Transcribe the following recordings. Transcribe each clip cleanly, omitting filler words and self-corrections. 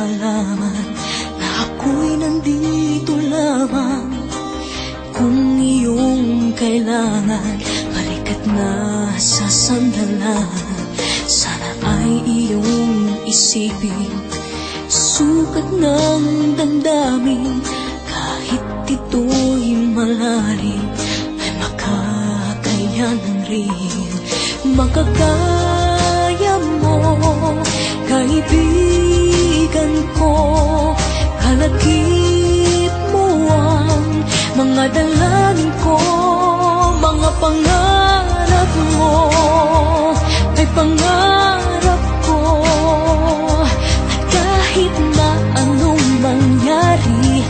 malaman na ako'y nandito lamang. Kung iyong kailangan, balikat na sa sandalan. Sana ay iyong isipin, sukat ng damdamin. Kahit ito'y malalim, ay makakayanan rin. Makakaya mo, kaibigan ko. Kalagip mo ang mga dalangin ko. Mga pangarap mo ay pangarap ko. At kahit na anong mangyari,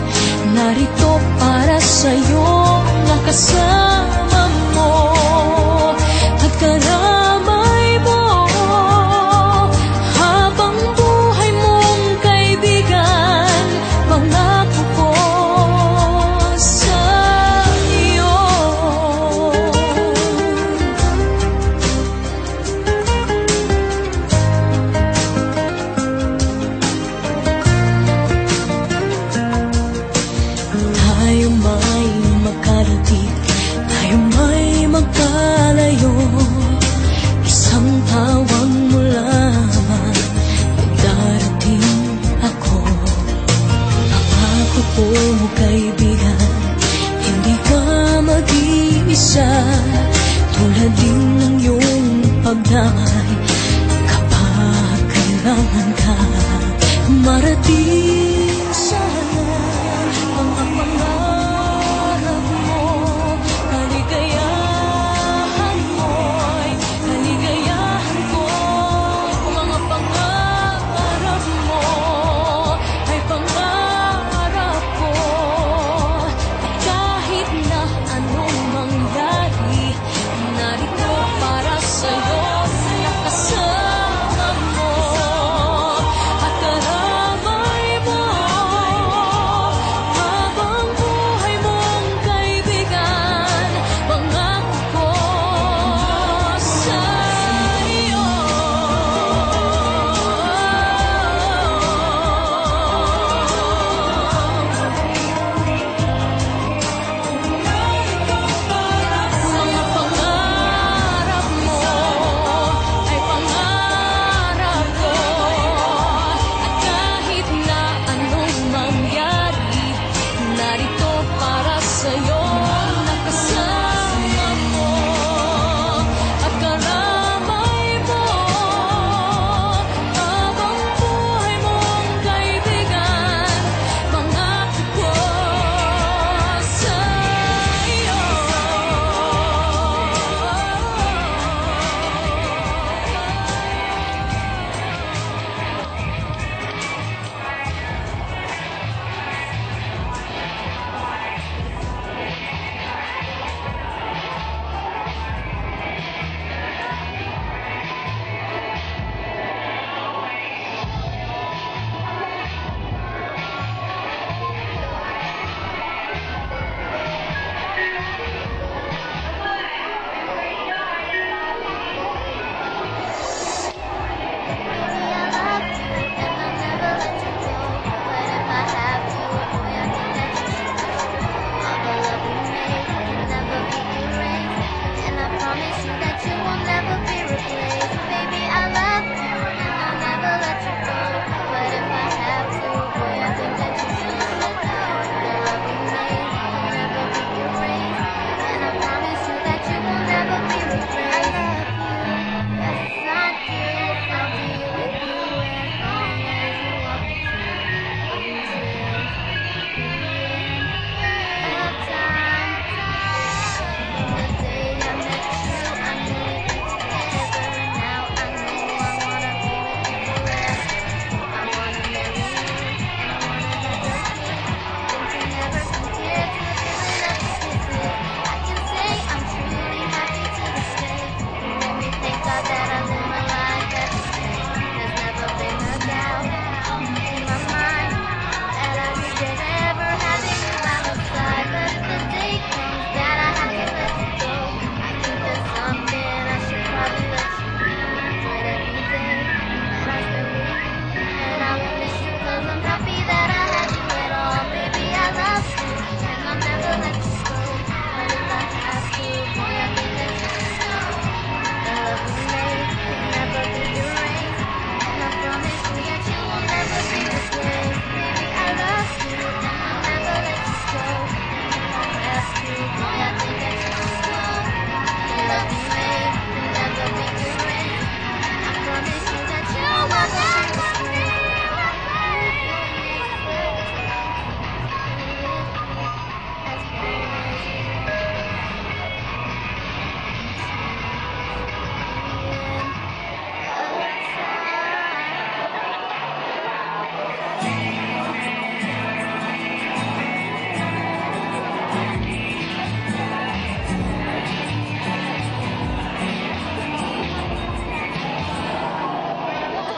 narito para sa'yo na kasama mo at karamay mo. Habang buhay mong kaibigan, pangako ko sa iyo. Tayo may magkarating, tayo may magkalayo. Isang tawag mo lamang, darating ako. Pangako ko, kaibigan, hindi ka mag-iisa. Tulad din ng iyong pagdamay kapag kailangan ka. Marating sana mga pangarap mo. Kaligayahan mo'y kaligayahan ko. Mga pangarap mo ay pangarap ko. At kahit na anong mangyari, narito para sa'yo na kasama mo at karamay mo.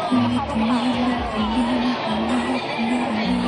Hindi ko man na alam pangako na ano.